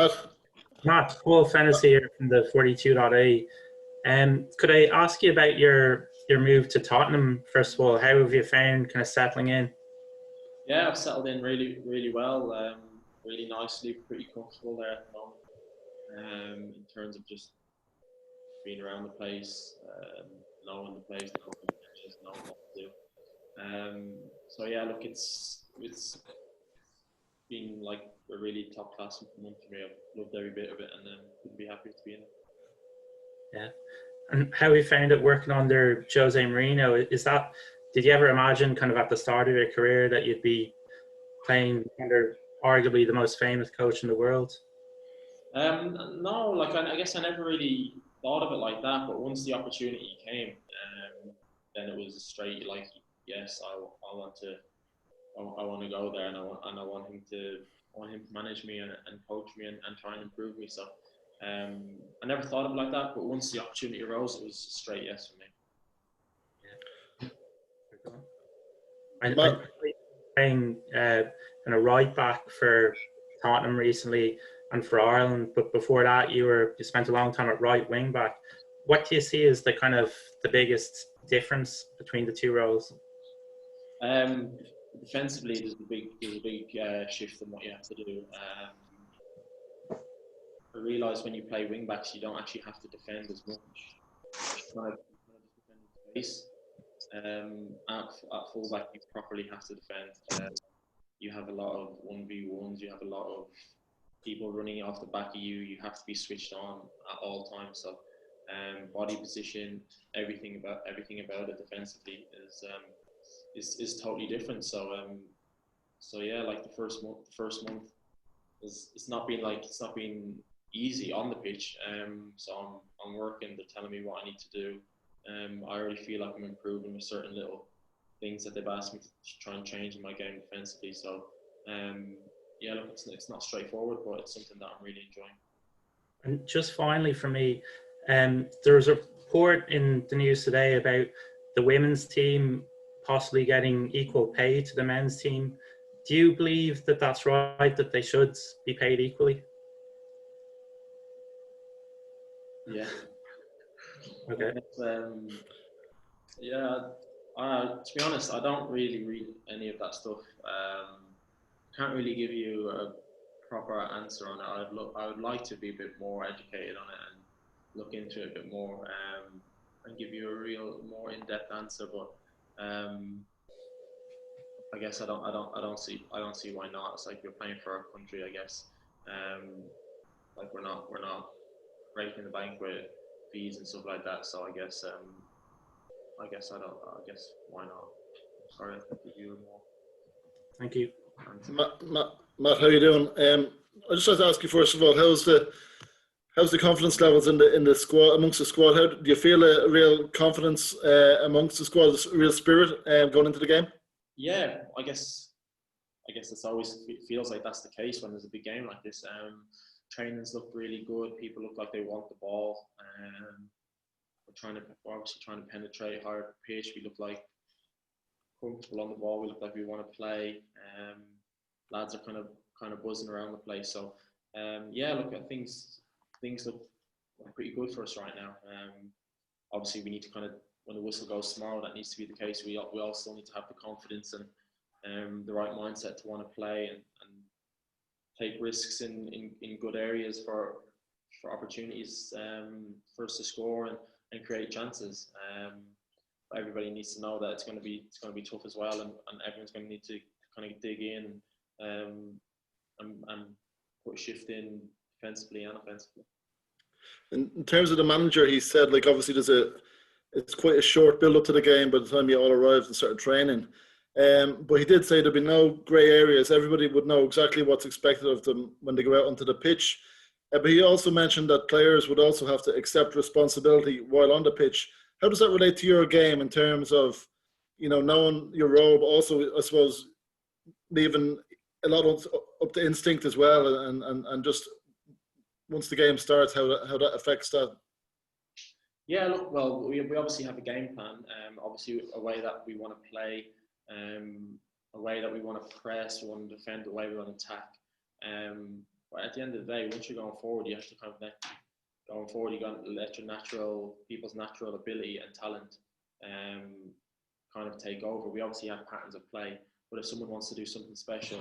Matt. Matt, Paul Fennessy here from the 42.A. Could I ask you about your move to Tottenham, first of all? How have you found kind of settling in? Yeah, I've settled in really well, really nicely, pretty comfortable there at the moment. In terms of just being around the place, knowing the place, knowing the matches, knowing what to do. So yeah, look, it's been like a really top class month for me. I've loved every bit of it, and couldn't be happier to be in it. Yeah. And how have you found it working under Jose Mourinho? Did you ever imagine kind of at the start of your career that you'd be playing under arguably the most famous coach in the world? No, like I guess I never really thought of it like that. But once the opportunity came, then it was straight like, yes, I want to, I want to go there, and I want him to manage me and coach me and try and improve me. So I never thought of it like that. But once the opportunity arose, it was straight yes for me. I'm playing kind of right back for Tottenham recently and for Ireland, but before that you spent a long time at right wing back. What do you see as the kind of the biggest difference between the two roles? Defensively, there's a big shift in what you have to do. I realise when you play wing backs, you don't actually have to defend as much. You kind of just defend in space. At fullback, you properly have to defend. You have a lot of 1v1s. You have a lot of people running off the back of you. You have to be switched on at all times. So, body position, everything about it defensively is totally different. So, yeah, like the first month it's not been easy on the pitch. So I'm working. They're telling me what I need to do. I already feel like I'm improving with certain little things that they've asked me to try and change in my game defensively. So, yeah, look, it's not straightforward, but it's something that I'm really enjoying. And just finally for me, there was a report in the news today about the women's team possibly getting equal pay to the men's team. Do you believe that that's right, that they should be paid equally? Yeah. Okay. Yeah. To be honest, I don't really read any of that stuff. Can't really give you a proper answer on it. I would like to be a bit more educated on it and look into it a bit more, and give you a real more in-depth answer. But I guess I don't see why not. It's like you're playing for our country, I guess. Like we're not breaking the bank with fees and stuff like that. So I guess why not? Sorry, I think you more. Thank you. Matt, how you doing? I just wanted to ask you first of all, how's the confidence levels in the squad, amongst the squad? How do you feel a real confidence amongst the squad, a real spirit going into the game? Yeah, I guess it's always feels like that's the case when there's a big game like this. Trainings look really good. People look like they want the ball. We're obviously trying to penetrate hard pitch. We look like comfortable on the ball. We look like we want to play. Lads are kind of buzzing around the place. So yeah, look, things look pretty good for us right now. Obviously, we need to kind of, when the whistle goes tomorrow, that needs to be the case. We all still need to have the confidence and the right mindset to want to play and take risks in good areas for opportunities for us to score and create chances. Everybody needs to know that it's going to be tough as well, and everyone's going to need to kind of dig in and put shift in defensively and offensively. In terms of the manager, he said, like, obviously it's quite a short build up to the game by the time you all arrived and started training. But he did say there'd be no grey areas. Everybody would know exactly what's expected of them when they go out onto the pitch. But he also mentioned that players would also have to accept responsibility while on the pitch. How does that relate to your game in terms of, knowing your role, but also, I suppose, leaving a lot up to instinct as well, and just once the game starts, how that affects that? Yeah, look, well, we obviously have a game plan. Obviously, a way that we want to play, a way that we want to press, we want to defend, the way we want to attack. But at the end of the day, once you're going forward, you have to kind of going forward. You got to let your people's natural ability and talent kind of take over. We obviously have patterns of play, but if someone wants to do something special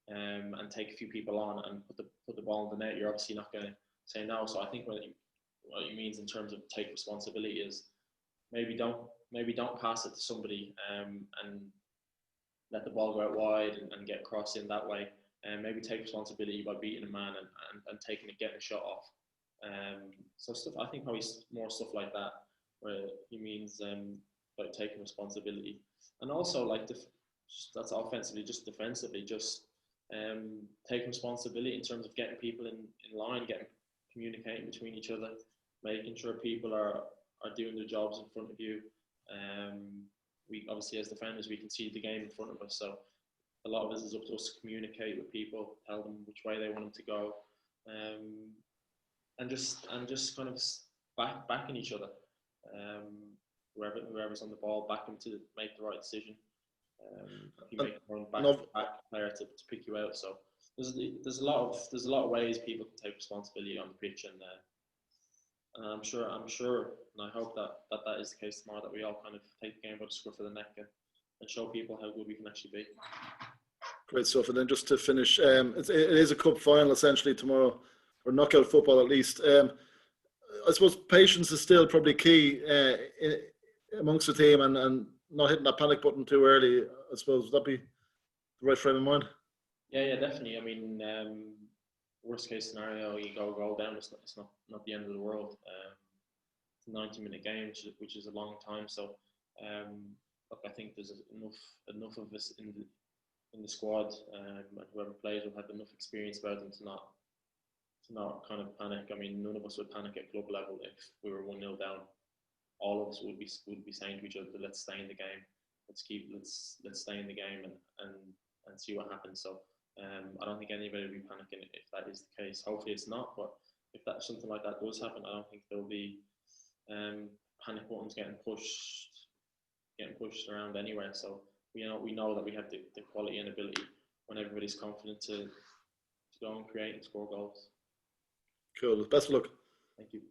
and take a few people on and put the ball in the net, you're obviously not going to say no. So I think what it means in terms of take responsibility is maybe don't pass it to somebody and let the ball go out wide and get crossed in that way. And maybe take responsibility by beating a man and getting a shot off. So stuff, I think probably more stuff like that, where he means like taking responsibility, and also like that's offensively, just defensively, just taking responsibility in terms of getting people in line, communicating between each other, making sure people are doing their jobs in front of you. We obviously, as defenders, we can see the game in front of us, so a lot of this is up to us to communicate with people, tell them which way they want them to go, and just kind of backing each other. Whoever's on the ball, back them to make the right decision. You make one back player to pick you out. So there's a lot of ways people can take responsibility on the pitch, and I'm sure, and I hope that is the case tomorrow. That we all kind of take the game by the scruff of the neck and show people how good we can actually be. Great stuff. And then just to finish, it is a cup final essentially tomorrow, or knockout football at least. I suppose patience is still probably key amongst the team, and not hitting that panic button too early. I suppose, would that be the right frame of mind? Yeah, definitely. I mean, worst case scenario, you go goal down. It's not the end of the world. It's a 90-minute game, which is a long time. So, look, I think there's enough of us in the squad, and whoever plays will have enough experience about them to not kind of panic. I mean, none of us would panic at club level if we were 1-0 down. All of us would be saying to each other, let's stay in the game. Let's stay in the game and see what happens. So I don't think anybody will be panicking if that is the case. Hopefully it's not, but if something like that does happen, I don't think there'll be panic buttons getting pushed around anywhere. So we know that we have the quality and ability when everybody's confident to go and create and score goals. Cool. Best of luck. Thank you.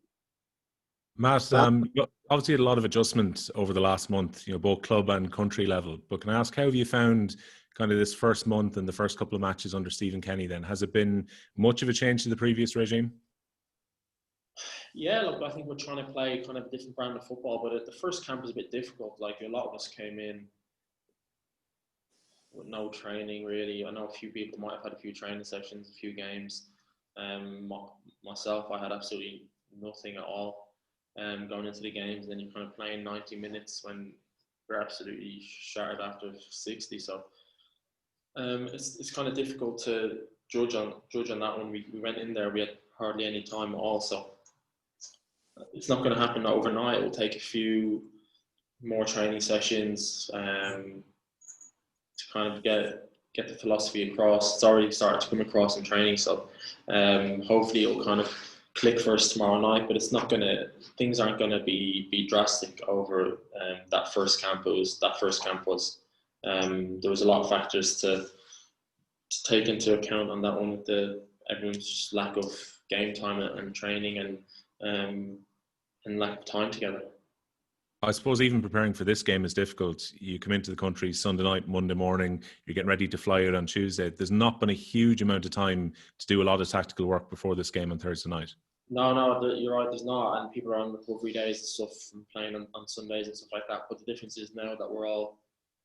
Matt, obviously had a lot of adjustment over the last month, both club and country level. But can I ask, how have you found kind of this first month and the first couple of matches under Stephen Kenny then? Has it been much of a change to the previous regime? Yeah, look, I think we're trying to play kind of a different brand of football, but the first camp was a bit difficult. Like, a lot of us came in with no training, really. I know a few people might have had a few training sessions, a few games. Myself, I had absolutely nothing at all going into the games, and then you're kind of playing 90 minutes when you're absolutely shattered after 60. So it's kind of difficult to judge on that one. We went in there, we had hardly any time at all, so it's not going to happen overnight. It will take a few more training sessions to kind of get the philosophy across. It's already started to come across in training, so hopefully it'll kind of click for us tomorrow night. But things aren't going to be drastic over that first camp. There was a lot of factors to take into account on that one, with everyone's just lack of game time and training and lack of time together. I suppose even preparing for this game is difficult. You come into the country Sunday night, Monday morning, you're getting ready to fly out on Tuesday. There's not been a huge amount of time to do a lot of tactical work before this game on Thursday night. No, you're right, there's not. And people are on recovery days and stuff and playing on Sundays and stuff like that. But the difference is now that we're all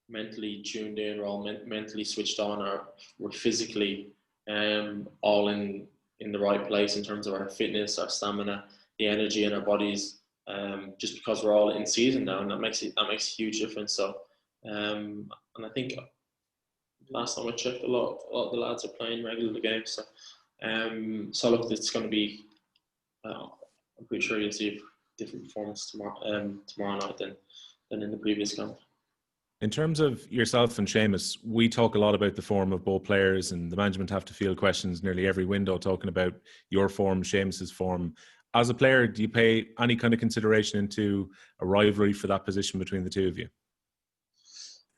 mentally tuned in, we're all mentally switched on, or we're physically all in the right place in terms of our fitness, our stamina, the energy in our bodies. Just because we're all in season now, and that makes a huge difference. So, and I think last time I checked, a lot of the lads are playing regular games. So look, it's going to be. I'm pretty sure you'll see a different performance tomorrow night than in the previous camp. In terms of yourself and Seamus, we talk a lot about the form of both players, and the management have to field questions nearly every window talking about your form, Seamus's form. As a player, do you pay any kind of consideration into a rivalry for that position between the two of you?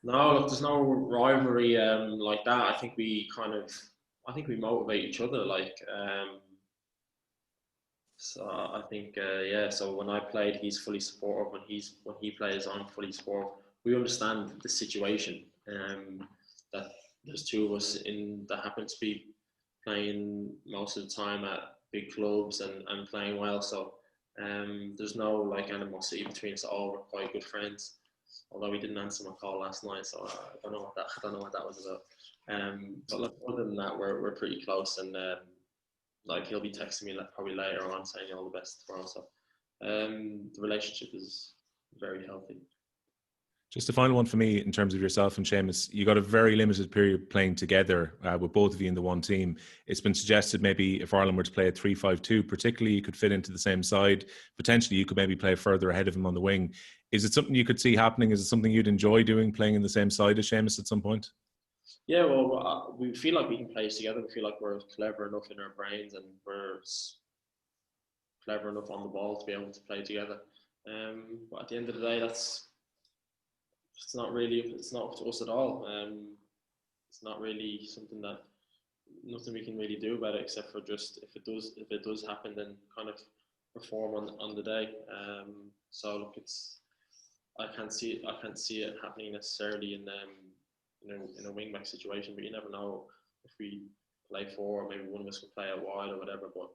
No, look, there's no rivalry like that. I think we kind of I think we motivate each other. So I think So when I played, he's fully supportive. When he plays, I'm fully supportive. We understand the situation. That there's two of us that happen to be playing most of the time at big clubs and playing well. So there's no animosity between us all. We're quite good friends. Although he didn't answer my call last night, so I don't know what that was about. But other than that, we're pretty close, and he'll be texting me probably later on saying all the best tomorrow. So the relationship is very healthy. Just a final one for me in terms of yourself and Seamus. You got a very limited period playing together with both of you in the one team. It's been suggested maybe if Ireland were to play a 3-5-2, particularly you could fit into the same side. Potentially you could maybe play further ahead of him on the wing. Is it something you could see happening? Is it something you'd enjoy doing, playing in the same side as Seamus at some point? Yeah, well, we feel like we can play together. We feel like we're clever enough in our brains and we're clever enough on the ball to be able to play together. But at the end of the day, it's not up to us at all. It's not really nothing we can really do about it, except for just if it does happen, then kind of perform on the day. So look, I can't see it happening necessarily in a wing back situation, but you never know if we play four, or maybe one of us can play out wide or whatever. But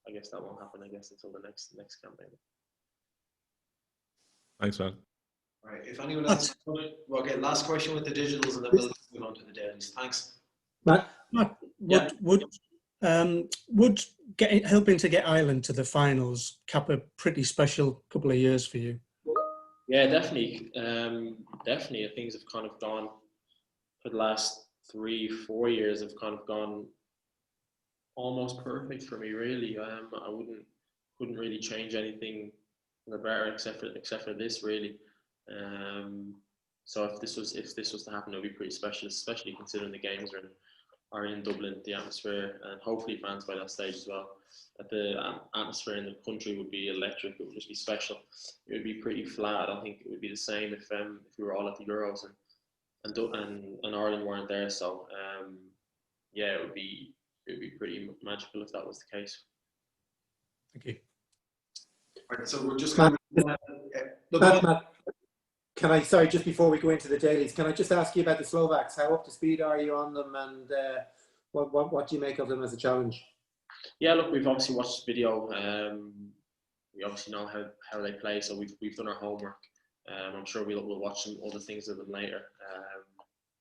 I guess that won't happen. Until the next campaign. Thanks, man. All right. If anyone else, we'll get last question with the digitals, and then we'll move on to the dailies. Thanks, Matt. Would helping to get Ireland to the finals cap a pretty special couple of years for you? Yeah, definitely. Definitely. Things have kind of gone for the last 3-4 years. Have kind of gone almost perfect for me, really. I couldn't really change anything for the better, except for this, really. So if this was to happen, it would be pretty special, especially considering the games are in Dublin, the atmosphere, and hopefully fans by that stage as well. That the atmosphere in the country would be electric. It would just be special. It would be pretty flat. I don't think it would be the same if we were all at the Euros and Ireland weren't there. So yeah, it would be pretty magical if that was the case. Thank you. All right, so we're just going to Matt, can I, sorry, just before we go into the dailies, can I just ask you about the Slovaks? How up to speed are you on them, and what do you make of them as a challenge? Yeah, look, we've obviously watched the video. We obviously know how they play, so we've done our homework. I'm sure we'll watch some other things of them later,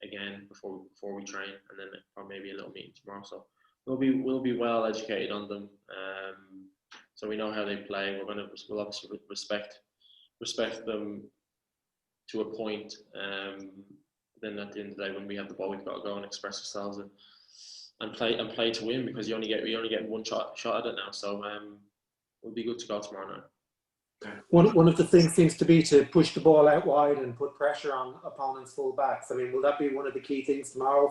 again before we train, and then maybe a little meeting tomorrow. So we'll be well educated on them. So we know how they play. We'll obviously respect them to a point. Then at the end of the day, when we have the ball, we've got to go and express ourselves and play to win, because you only get one shot at it now. So it'll be good to go tomorrow night. One of the things seems to be to push the ball out wide and put pressure on opponents' full backs. I mean, will that be one of the key things tomorrow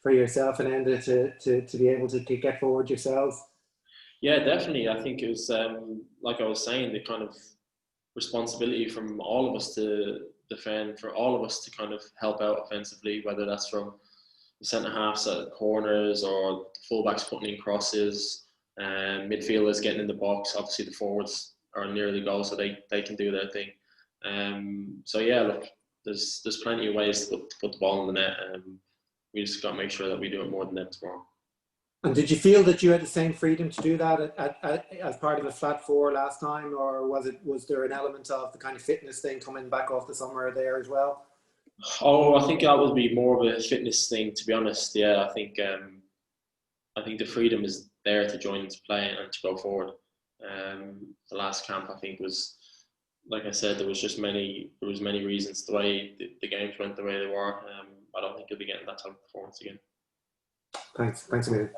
for yourself and Enda to be able to get forward yourselves? Yeah, definitely. I think it was like I was saying, the kind of responsibility from all of us to defend, for all of us to kind of help out offensively, whether that's from the centre halves at corners or the fullbacks putting in crosses, and midfielders getting in the box. Obviously, the forwards are near the goal, so they can do their thing. So yeah, look, there's plenty of ways to put the ball in the net, and we just got to make sure that we do it more than them tomorrow. And did you feel that you had the same freedom to do that as part of a flat four last time, or was there an element of the kind of fitness thing coming back off the summer there as well? Oh, I think that would be more of a fitness thing, to be honest. Yeah, I think the freedom is there to join into play and to go forward. The last camp, I think, was, like I said, there was many reasons the way the games went the way they were. I don't think you'll be getting that type of performance again. Thanks a million.